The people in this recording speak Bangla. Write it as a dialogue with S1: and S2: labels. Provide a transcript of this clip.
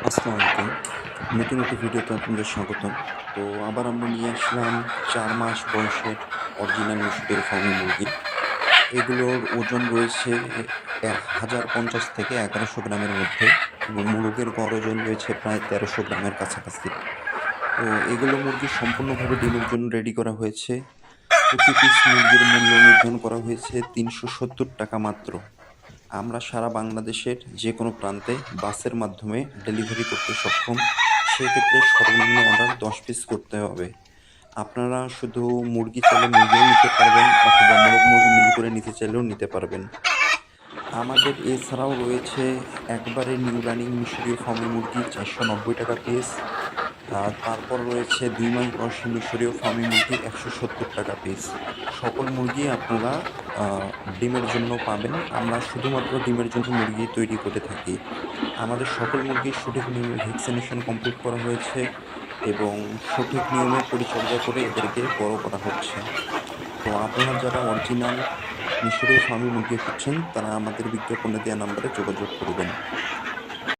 S1: আসসালামু আলাইকুম। নতুন একটি ভিডিওতে আপনাদের স্বাগতম। তো আবার আমরা নিয়ে আসলাম ৪ মাস বয়সের অরিজিনাল মিশরীয় ফার্মি মুরগি। এগুলোর ওজন রয়েছে ১,০৫০ থেকে ১১০০ গ্রামের মধ্যে এবং মোরগের গড় ওজন রয়েছে প্রায় ১৩০০ গ্রামের কাছাকাছি। তো এগুলো মুরগি সম্পূর্ণভাবে ডিমের জন্য রেডি করা হয়েছে। প্রতি পিস মুরগির মূল্য নির্ধারণ করা হয়েছে ৳৩৭০ মাত্র। আমরা সারা বাংলাদেশের যেকোনো প্রান্তে বাসের মাধ্যমে ডেলিভারি করতে সক্ষম। সেক্ষেত্রে সর্বনিম্ন অর্ডার ১০ পিস করতে হবে। আপনারা শুধু মুরগি চাইলে মুরগিও নিতে পারবেন অথবা মোরগ মুরগি মিল করে নিতে চাইলেও নিতে পারবেন। আমাদের এছাড়াও রয়েছে একবারে নিউ রানিং মিশরীয় ফার্মি মুরগি ৳৪৯০ পিস। তারপর রয়েছে ২ মাস বয়সী মিশরীয় ফার্মি মুরগি ৳১৭০ পিস। সকল মুরগি আপনারা আ ডিমের জন্য পাবেন। আমরা শুধুমাত্র ডিমের জন্য মুরগি তৈরি করে থাকি। আমাদের সকল মুরগির সঠিক নিয়মে ভ্যাকসিনেশন কমপ্লিট করা হয়েছে এবং সঠিক নিয়মে পরিচর্যা করে এদেরকে বড় করা হচ্ছে। তো আপনারা যারা অরিজিনাল মিশরীয় ফার্মি মুরগি খুঁজছেন, তারা আমাদের বিজ্ঞাপনে দেয়া নাম্বারে যোগাযোগ করবেন।